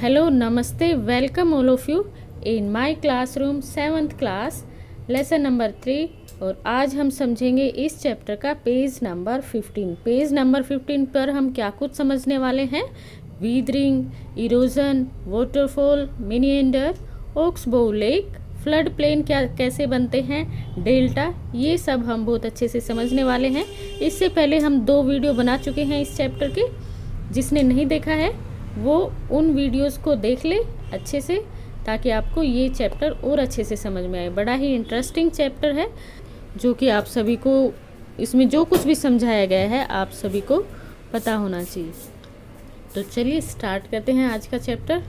Hello, Namaste, welcome all of you in my classroom 7th class lesson number 3। और आज हम समझेंगे इस चैप्टर का पेज नंबर 15। पेज नंबर 15 पर हम क्या कुछ समझने वाले हैं। Weathering, erosion, waterfall, meander, oxbow lake, flood plain क्या कैसे बनते हैं, डेल्टा, ये सब हम बहुत अच्छे से समझने वाले हैं। इससे पहले हम 2 वीडियो बना चुके हैं इस चैप्टर के। जिसने नहीं देखा है वो उन वीडियोस को देख ले अच्छे से, ताकि आपको ये चैप्टर और अच्छे से समझ में आए। बड़ा ही इंटरेस्टिंग चैप्टर है जो कि आप सभी को, इसमें जो कुछ भी समझाया गया है आप सभी को पता होना चाहिए। तो चलिए स्टार्ट करते हैं आज का चैप्टर।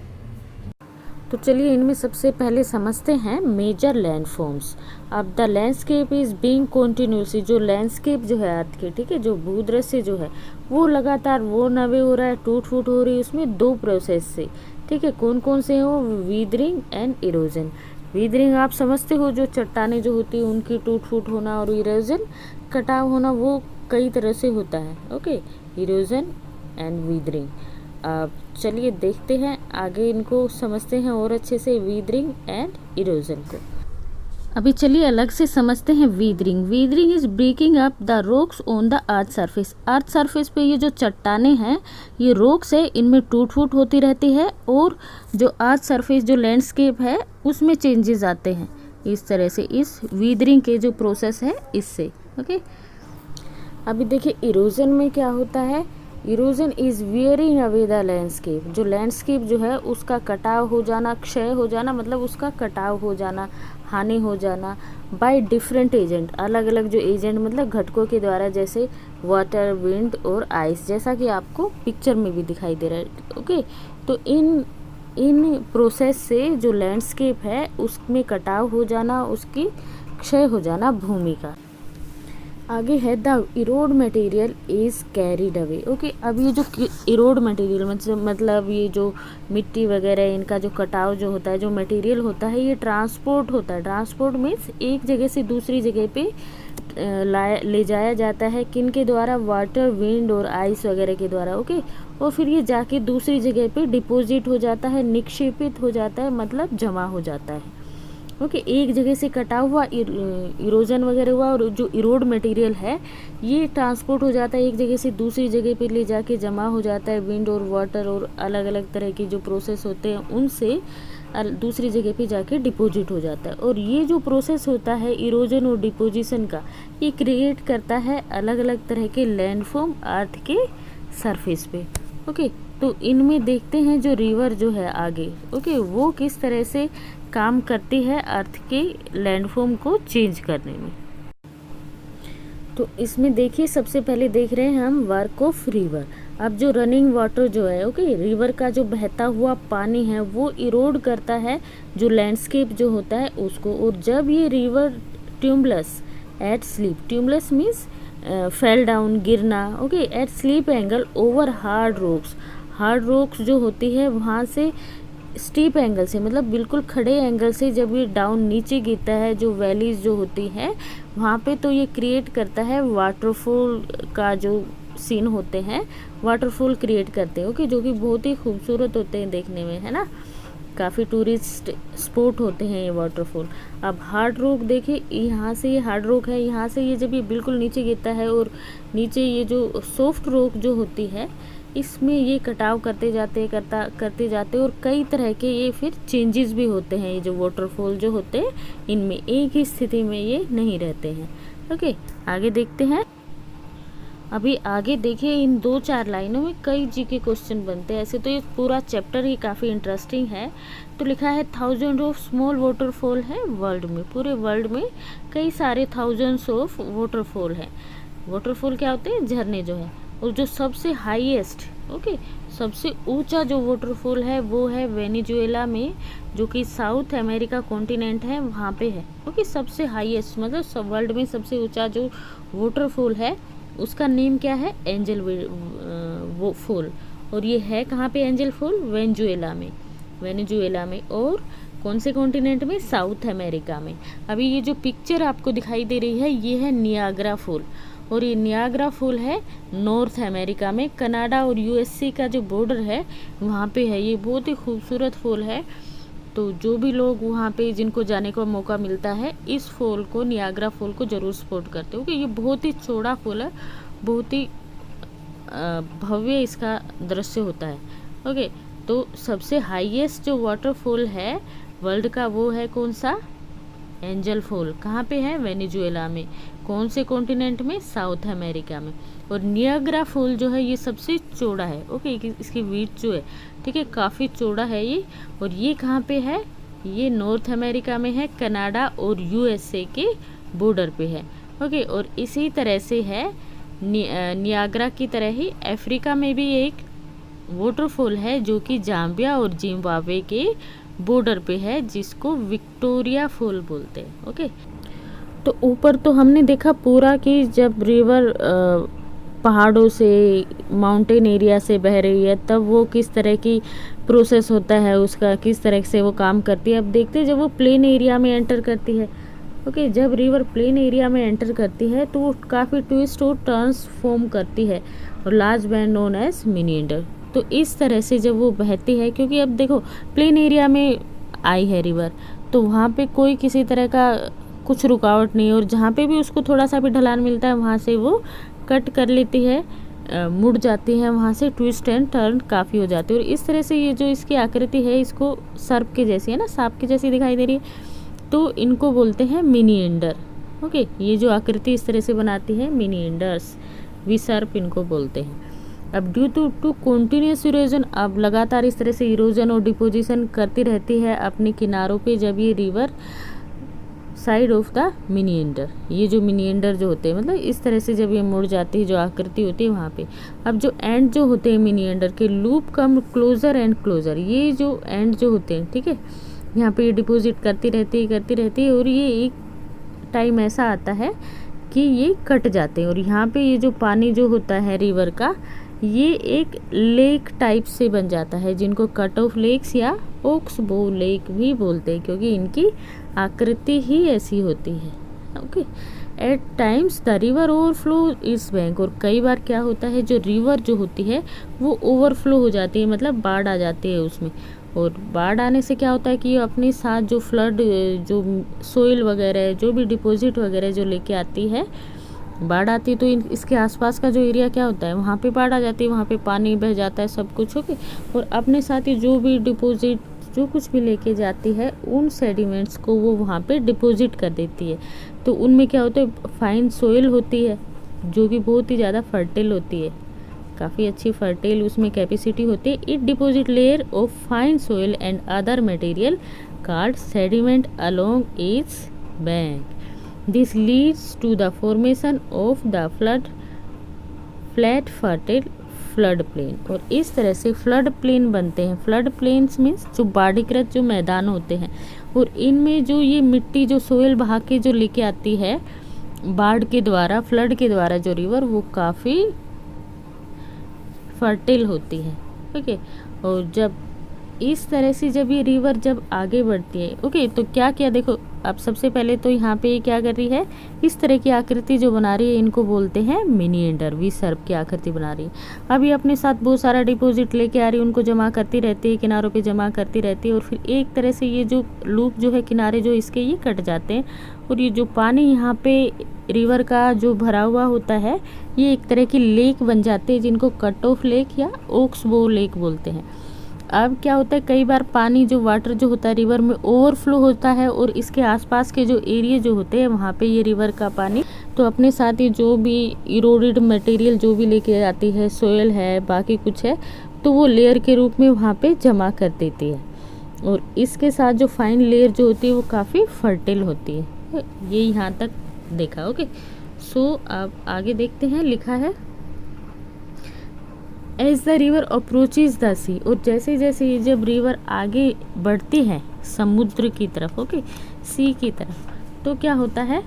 तो चलिए इनमें सबसे पहले समझते हैं मेजर लैंडफॉर्म्स। अब the landscape is being continuously, जो लैंडस्केप जो है अर्थ के, ठीक है, जो भूदृश्य जो है वो लगातार वो नवे हो रहा है, टूट फूट हो रही है। उसमें 2 प्रोसेस से, ठीक है, कौन कौन से हैं वो, वीदरिंग एंड इरोजन। वीदरिंग आप समझते हो, जो चट्टानें जो होती है उनकी टूट फूट होना, और इरोजन कटाव होना, वो कई तरह से होता है। Okay, erosion and weathering. अब चलिए देखते हैं आगे, इनको समझते हैं और अच्छे से, वीदरिंग एंड इरोजन को। अभी चलिए अलग से समझते हैं weathering. Weathering is breaking up the rocks on the earth surface. Earth surface पे ये जो चट्टानें हैं, ये रॉक्स है, इनमें टूट फूट होती रहती है, और जो अर्थ सरफेस जो लैंडस्केप है उसमें चेंजेस आते हैं इस तरह से, इस वीदरिंग के जो प्रोसेस है इससे। ओके, अभी देखिए इरोजन में क्या होता है। Erosion is wearing away the landscape. जो लैंडस्केप जो है उसका कटाव हो जाना, क्षय हो जाना, मतलब उसका कटाव हो जाना, हानि हो जाना, बाय डिफरेंट एजेंट, अलग अलग जो एजेंट मतलब घटकों के द्वारा, जैसे वाटर, विंड और आइस, जैसा कि आपको पिक्चर में भी दिखाई दे रहा है। ओके, तो इन प्रोसेस से जो लैंडस्केप है उसमें कटाव हो जाना, उसकी क्षय हो जाना भूमि का। आगे है the Erode material is carried away. Okay, अब ये जो इरोड मटेरियल मतलब ये जो मिट्टी वगैरह, इनका जो कटाव जो होता है, जो मटेरियल होता है, ये ट्रांसपोर्ट होता है। ट्रांसपोर्ट मीन्स एक जगह से दूसरी जगह पे ले जाया जाता है, किन के द्वारा, वाटर, विंड और आइस वगैरह के द्वारा। ओके, और फिर ये जाके दूसरी जगह पे डिपॉजिट हो जाता है, निक्षेपित हो जाता है, मतलब जमा हो जाता है। ओके, एक जगह से कटा हुआ इरोजन वगैरह हुआ, और जो इरोड मटेरियल है ये ट्रांसपोर्ट हो जाता है, एक जगह से दूसरी जगह पे ले जाके जमा हो जाता है, विंड और वाटर और अलग अलग तरह के जो प्रोसेस होते हैं उनसे दूसरी जगह पे जाके डिपॉजिट हो जाता है। और ये जो प्रोसेस होता है इरोजन और डिपोजिशन का, ये क्रिएट करता है अलग अलग तरह के लैंडफॉर्म अर्थ के सरफेस पे। ओके, तो इनमें देखते हैं जो रिवर जो है आगे, ओके, वो किस तरह से काम करती है अर्थ के लैंडफॉर्म को चेंज करने में। तो इसमें देखिए सबसे पहले देख रहे हैं हम वर्क ऑफ रिवर। अब जो रनिंग वाटर जो है, ओके, रिवर का जो बहता हुआ पानी है वो इरोड करता है जो लैंडस्केप जो होता है उसको। और जब ये river tumbles at steep, tumbles means fall down, गिरना, okay, at steep angle over hard rocks, hard rocks जो होती है वहाँ से स्टीप एंगल से, मतलब बिल्कुल खड़े एंगल से जब ये डाउन नीचे गिरता है, जो वैलीज जो होती है वहाँ पे, तो ये क्रिएट करता है वाटरफॉल का जो सीन होते हैं, वाटरफॉल क्रिएट करते हैं। ओके, जो कि बहुत ही खूबसूरत होते हैं देखने में, है ना, काफ़ी टूरिस्ट स्पॉट होते हैं ये वाटरफॉल। अब हार्ड रॉक देखिए, यहाँ से ये हार्ड रॉक है, यहाँ से ये जब ये बिल्कुल नीचे गिरता है, और नीचे ये जो सॉफ्ट रॉक जो होती है इसमें ये कटाव करते जाते, और कई तरह के ये फिर चेंजेस भी होते हैं। ये जो वाटरफॉल जो होते हैं इनमें एक ही स्थिति में ये नहीं रहते हैं। ओके, आगे देखते हैं। अभी आगे देखिए, इन 2-4 लाइनों में कई जीके क्वेश्चन बनते हैं। ऐसे तो ये पूरा चैप्टर ही काफ़ी इंटरेस्टिंग है। तो लिखा है 1000 ऑफ स्मॉल वाटरफॉल है वर्ल्ड में, पूरे वर्ल्ड में कई सारे थाउजेंड्स ऑफ वाटरफॉल हैं। वाटरफॉल क्या होते हैं, झरने जो है। और जो सबसे हाईएस्ट, ओके, सबसे ऊंचा जो वाटरफॉल है वो है वेनेजुएला में, जो कि साउथ अमेरिका कॉन्टिनेंट है, वहाँ पे है। ओके, सबसे हाईएस्ट मतलब सब वर्ल्ड में सबसे ऊंचा जो वाटरफॉल है उसका नेम क्या है, एंजल वो फॉल। और ये है कहाँ पे एंजल फॉल, वेनेजुएला में। और कौन से कॉन्टिनेंट में, साउथ अमेरिका में। अभी ये जो पिक्चर आपको दिखाई दे रही है ये है नियाग्रा फॉल। और ये नियाग्रा फॉल है नॉर्थ अमेरिका में, कनाडा और यूएसए का जो बॉर्डर है वहाँ पे है। ये बहुत ही खूबसूरत फॉल है। तो जो भी लोग वहाँ पे जिनको जाने का मौका मिलता है, इस फॉल को, नियाग्रा फॉल को ज़रूर सपोर्ट करते हो, क्योंकि ये बहुत ही चौड़ा फॉल है, बहुत ही भव्य इसका दृश्य होता है। ओके, तो सबसे हाईएस्ट जो वाटरफॉल है वर्ल्ड का वो है कौन सा? Angel fall. कहाँ पे है? वेनेजुएला में। कौन से कॉन्टिनेंट में? साउथ अमेरिका में। और नियाग्रा फॉल जो है ये सबसे चौड़ा है। ओके, इसकी विड्थ जो है, ठीक है, काफ़ी चौड़ा है ये। और ये कहाँ पे है? ये नॉर्थ अमेरिका में है, कनाडा और यूएसए के बॉर्डर पे है। ओके, और इसी तरह से है नियाग्रा की तरह ही अफ्रीका में भी एक वाटरफॉल है जो कि जाम्बिया और जिम्बाब्वे के बॉर्डर पे है, जिसको विक्टोरिया फॉल बोलते हैं। ओके, तो ऊपर तो हमने देखा पूरा कि जब रिवर पहाड़ों से, माउंटेन एरिया से बह रही है तब वो किस तरह की प्रोसेस होता है उसका, किस तरह से वो काम करती है। अब देखते हैं जब वो प्लेन एरिया में एंटर करती है। ओके, जब रिवर प्लेन एरिया में एंटर करती है तो वो काफ़ी ट्विस्ट और टर्न्स फॉर्म करती है और लार्ज बैंड नोन एज मिनिएंडर। तो इस तरह से जब वो बहती है, क्योंकि अब देखो प्लेन एरिया में आई है रिवर, तो वहाँ पे कोई किसी तरह का कुछ रुकावट नहीं, और जहाँ पे भी उसको थोड़ा सा भी ढलान मिलता है वहाँ से वो कट कर लेती है, मुड़ जाती है, वहाँ से ट्विस्ट एंड टर्न काफ़ी हो जाती है। और इस तरह से ये जो इसकी आकृति है, इसको सर्प के जैसी है ना, सांप के जैसी दिखाई दे रही है, तो इनको बोलते हैं मिनिएंडर। ओके, ये जो आकृति इस तरह से बनाती है मिनिएंडर्स, विसर्प इनको बोलते हैं। अब ड्यू टू कॉन्टिन्यूस इरोजन, अब लगातार इस तरह से इरोजन और डिपोजिशन करती रहती है अपने किनारों पे जब ये रिवर साइड ऑफ द मिनिएंडर, ये जो मिनिएंडर जो होते हैं, मतलब इस तरह से जब ये मुड़ जाती है, जो आकृति होती है वहाँ पे। अब जो एंड जो होते हैं मिनिएंडर के, लूप कम क्लोजर एंड क्लोजर, ये जो एंड जो होते हैं, ठीक है, यहाँ पे ये डिपॉजिट करती रहती है और ये एक टाइम ऐसा आता है कि ये कट जाते हैं। और यहाँ पे ये जो पानी जो होता है रिवर का, ये एक लेक टाइप से बन जाता है, जिनको कट ऑफ लेक्स या ओक्स बो लेक भी बोलते हैं, क्योंकि इनकी आकृति ही ऐसी होती है। Okay, at times the river overflow is bank, और कई बार क्या होता है, जो रिवर जो होती है वो ओवरफ्लो हो जाती है, मतलब बाढ़ आ जाती है उसमें। और बाढ़ आने से क्या होता है कि अपने साथ जो फ्लड, जो सोइल वगैरह, जो भी डिपॉजिट वगैरह जो लेके आती है, बाढ़ आती है तो इसके आसपास का जो एरिया क्या होता है, वहाँ पे बाढ़ आ जाती है, वहाँ पे पानी बह जाता है, सब कुछ। ओके, और अपने साथ ही जो भी डिपॉजिट, जो कुछ भी लेके जाती है, उन सेडिमेंट्स को वो वहाँ पे डिपॉजिट कर देती है। तो उनमें क्या होता है, फाइन सोइल होती है जो कि बहुत ही ज़्यादा फर्टाइल होती है, काफ़ी अच्छी फर्टाइल उसमें कैपेसिटी होती है। It deposit layer of fine soil and other material called sediment along its bank. This leads to the formation of the flat fertile flood plain, और इस तरह से फ्लड प्लेन बनते हैं। फ्लड प्लेन्स मीन्स जो बाढ़ीकृत जो मैदान होते हैं, और इनमें जो ये मिट्टी जो सोइल बहा के जो लेके आती है बाढ़ के द्वारा, फ्लड के द्वारा, जो रिवर, वो काफ़ी फर्टाइल होती है। ओके, और जब इस तरह से जब ये रिवर जब आगे बढ़ती है, ओके, तो क्या क्या देखो, अब सबसे पहले तो यहाँ पे क्या कर रही है, इस तरह की आकृति जो बना रही है, इनको बोलते हैं मिनिएंडर, विसर्प की आकृति बना रही है। अब ये अपने साथ बहुत सारा डिपॉजिट लेके आ रही है, उनको जमा करती रहती है, किनारों पे जमा करती रहती है, और फिर एक तरह से ये जो लूप जो है, किनारे जो इसके, ये कट जाते हैं, और ये जो पानी यहाँ पे रिवर का जो भरा हुआ होता है, ये एक तरह की लेक बन जाते हैं, जिनको कट ऑफ लेक या ओक्स बो लेक बोलते हैं। अब क्या होता है, कई बार पानी जो वाटर जो होता है रिवर में ओवरफ्लो होता है, और इसके आसपास के जो एरिया जो होते हैं वहाँ पे ये रिवर का पानी तो अपने साथ ही जो भी इरोडेड मटेरियल जो भी लेके आती है, सोयल है, बाकी कुछ है, तो वो लेयर के रूप में वहाँ पे जमा कर देती है। और इसके साथ जो फाइन लेयर जो होती है वो काफ़ी फर्टाइल होती है। ये यहाँ तक देखा। ओके, सो अब आगे देखते हैं, लिखा है as the river approaches the sea, और जैसे जैसे ये जब रिवर आगे बढ़ती है समुद्र की तरफ, ओके, सी की तरफ, तो क्या होता है,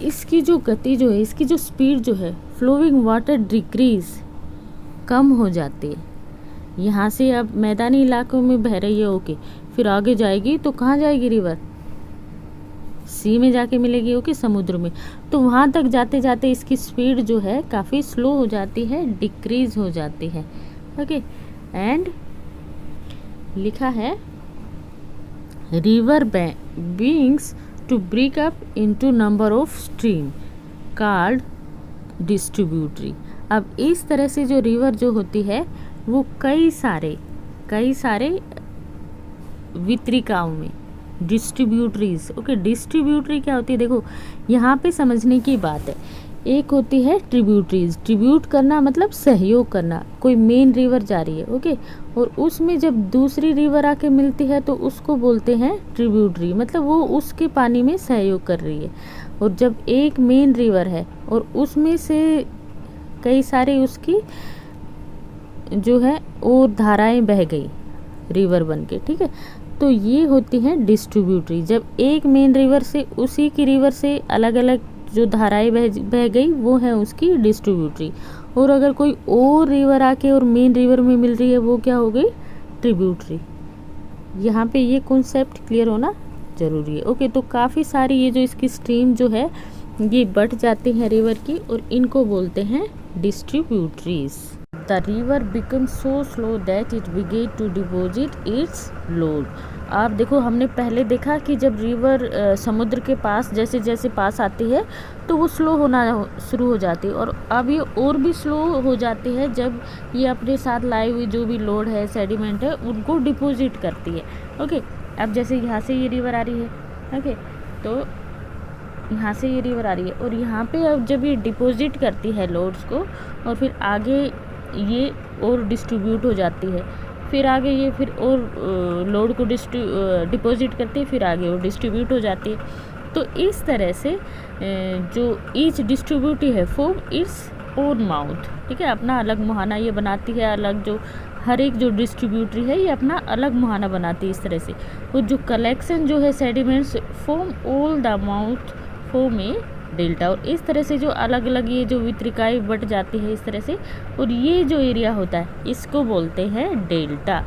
इसकी जो गति जो है, इसकी जो स्पीड जो है, फ्लोइंग वाटर डिक्रीज, कम हो जाती है। यहाँ से अब मैदानी इलाकों में बह रही है, ओके, फिर आगे जाएगी तो कहाँ जाएगी रिवर, सी में जाके मिलेगी, ओके, समुद्र में। तो वहाँ तक जाते जाते इसकी स्पीड जो है काफ़ी स्लो हो जाती है, डिक्रीज हो जाती है, ओके। एंड लिखा है river begins to break up into number of stream called distributary. अब इस तरह से जो रिवर जो होती है वो कई सारे वितरिकाओं में, डिस्ट्रीब्यूटरीज, ओके। डिस्ट्रीब्यूटरी क्या होती है, देखो यहाँ पे समझने की बात है। एक होती है ट्रिब्यूटरीज, ट्रिब्यूट करना मतलब सहयोग करना, कोई मेन रिवर जा रही है, ओके, और उसमें जब दूसरी रिवर आके मिलती है तो उसको बोलते हैं ट्रिब्यूटरी, मतलब वो उसके पानी में सहयोग कर रही है। और जब एक मेन रिवर है और उसमें से कई सारे उसकी जो है और धाराएं बह गई रिवर बन के, ठीक है, तो ये होती हैं डिस्ट्रीब्यूटरी। जब एक मेन रिवर से उसी की रिवर से अलग अलग जो धाराएं बह गई वो है उसकी डिस्ट्रीब्यूटरी। और अगर कोई और रिवर आके और मेन रिवर में मिल रही है वो क्या हो गई, ट्रिब्यूटरी। यहाँ पे ये कॉन्सेप्ट क्लियर होना ज़रूरी है, ओके। तो काफ़ी सारी ये जो इसकी स्ट्रीम जो है ये बढ़ जाती हैं रिवर की और इनको बोलते हैं distributaries. The river become so slow that it began to deposit its load. आप देखो, हमने पहले देखा कि जब रिवर समुद्र के पास जैसे जैसे पास आती है तो वो स्लो होना शुरू हो जाती है, और अब ये और भी स्लो हो जाती है जब ये अपने साथ लाई हुई जो भी लोड है, सेडिमेंट है, उनको डिपॉजिट करती है, ओके। अब जैसे यहाँ से ये रिवर आ रही है, ओके, तो यहाँ से ये रिवर आ रही है और यहाँ पे अब जब ये डिपॉजिट करती है लोड्स को और फिर आगे ये और डिस्ट्रीब्यूट हो जाती है, फिर आगे ये फिर और लोड को डिपॉजिट करती है, फिर आगे और डिस्ट्रीब्यूट हो जाती है। तो इस तरह से जो ईच डिस्ट्रीब्यूटी है फॉर्म इट्स ओन माउथ, ठीक है, अपना अलग मुहाना ये बनाती है, अलग जो हर एक जो डिस्ट्रीब्यूटरी है ये अपना अलग मुहाना बनाती है इस तरह से। और जो कलेक्शन जो है sediments form all the mouth form A delta. और इस तरह से जो अलग अलग ये जो वितरिकाएं बट जाती है इस तरह से, और ये जो एरिया होता है इसको बोलते हैं डेल्टा।